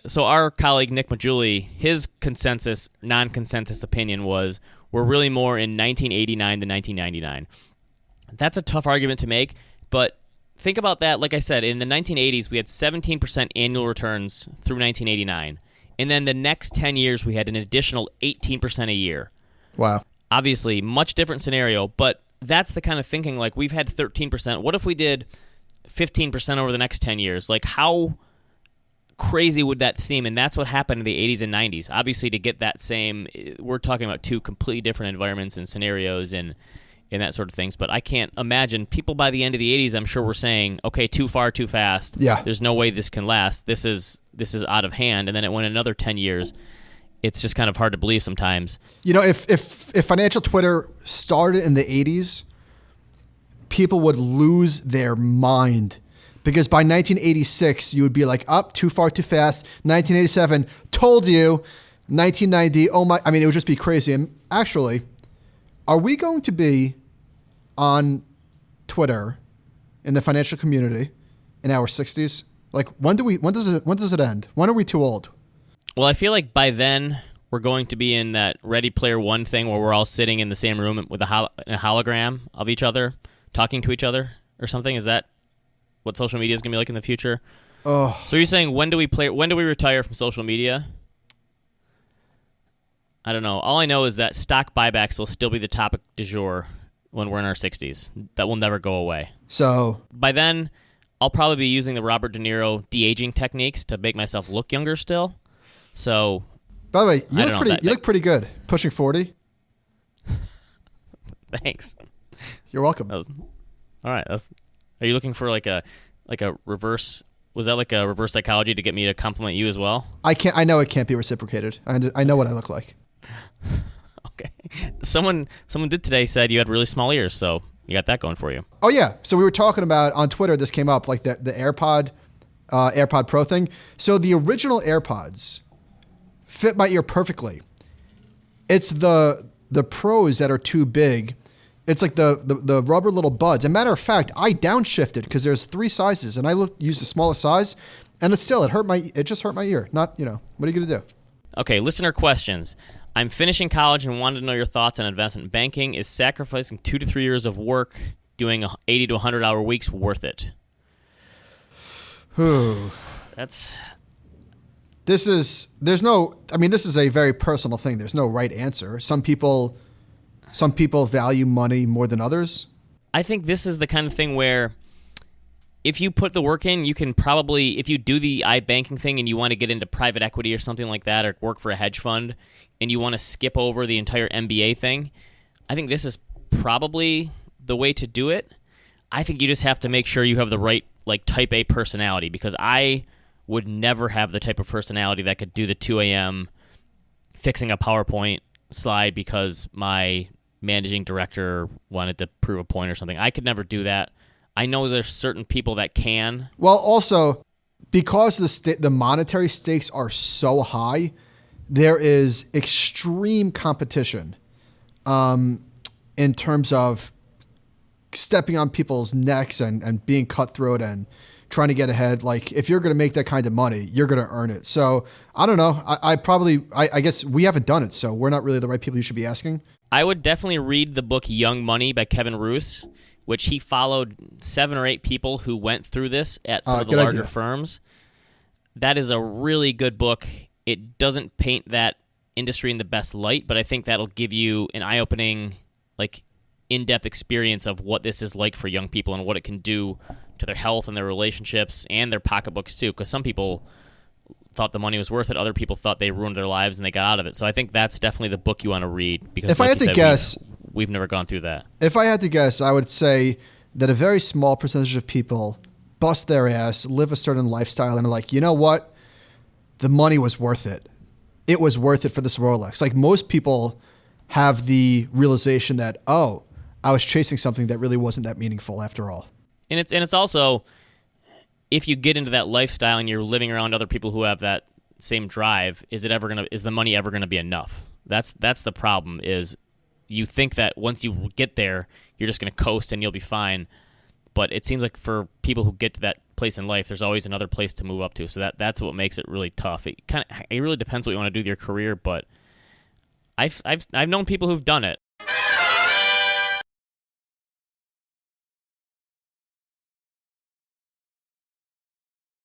So our colleague Nick Majuli, his consensus, non-consensus opinion was we're really more in 1989 than 1999. That's a tough argument to make, but think about that. Like I said, in the 1980s, we had 17% annual returns through 1989. And then the next 10 years, we had an additional 18% a year. Wow. Obviously, much different scenario, but that's the kind of thinking, like, we've had 13%. What if we did 15% over the next 10 years? Like, how crazy would that seem? And that's what happened in the 80s and 90s. Obviously, to get that same, we're talking about two completely different environments and scenarios and that sort of things. But I can't imagine people by the end of the 80s, I'm sure, were saying, okay, too far, too fast. Yeah. There's no way this can last. This is out of hand. And then it went another 10 years. It's just kind of hard to believe sometimes. You know, if financial Twitter started in the 80s, people would lose their mind. Because by 1986, you would be like, up, too far, too fast. 1987, told you. 1990, oh my, I mean, it would just be crazy. And actually, are we going to be on Twitter in the financial community in our 60s? Like, when does it end? When are we too old? Well, I feel like by then we're going to be in that Ready Player One thing where we're all sitting in the same room with a hologram of each other, talking to each other or something. Is that what social media is going to be like in the future? Oh. So you're saying when do we retire from social media? I don't know. All I know is that stock buybacks will still be the topic du jour when we're in our 60s. That will never go away. So by then, I'll probably be using the Robert De Niro de-aging techniques to make myself look younger still. So, by the way, you look pretty good. Pushing 40. Thanks. You're welcome. All right. Are you looking for like a reverse? Was that like a reverse psychology to get me to compliment you as well? I know it can't be reciprocated. I know what I look like. Okay. Someone did today said you had really small ears, so you got that going for you. Oh yeah. So we were talking about on Twitter. This came up like the AirPod Pro thing. So the original AirPods fit my ear perfectly. It's the Pros that are too big. It's like the rubber little buds. As a matter of fact, I downshifted because there's 3 sizes, and I used the smallest size, and it just hurt my ear. Not, what are you gonna do? Okay, listener questions. I'm finishing college and wanted to know your thoughts on investment banking. Is sacrificing 2 to 3 years of work doing 80 to 100 hour weeks worth it? This is a very personal thing. There's no right answer. Some people value money more than others. I think this is the kind of thing where if you put the work in, you can probably, if you do the iBanking thing and you want to get into private equity or something like that or work for a hedge fund and you want to skip over the entire MBA thing, I think this is probably the way to do it. I think you just have to make sure you have the right like type A personality, because I would never have the type of personality that could do the 2 a.m. fixing a PowerPoint slide because my managing director wanted to prove a point or something. I could never do that. I know there's certain people that can. Well, also, because the monetary stakes are so high, there is extreme competition in terms of stepping on people's necks and being cutthroat and trying to get ahead. Like, if you're going to make that kind of money, you're going to earn it. So I don't know. I guess we haven't done it, so we're not really the right people you should be asking. I would definitely read the book Young Money by Kevin Roose, which he followed 7 or 8 people who went through this at some of the larger firms. That is a really good book. It doesn't paint that industry in the best light, but I think that'll give you an eye-opening, like, in-depth experience of what this is like for young people and what it can do to their health and their relationships and their pocketbooks too, because some people thought the money was worth it, other people thought they ruined their lives and they got out of it. So I think that's definitely the book you want to read, because if I had to guess, we've never gone through that. If I had to guess, I would say that a very small percentage of people bust their ass, live a certain lifestyle, and are like, you know what? The money was worth it. It was worth it for this Rolex. Like, most people have the realization that, oh, I was chasing something that really wasn't that meaningful after all. And it's also, if you get into that lifestyle and you're living around other people who have that same drive, is the money ever gonna be enough? That's the problem. Is you think that once you get there, you're just gonna coast and you'll be fine. But it seems like for people who get to that place in life, there's always another place to move up to. So that's what makes it really tough. It really depends what you want to do with your career, but I've known people who've done it.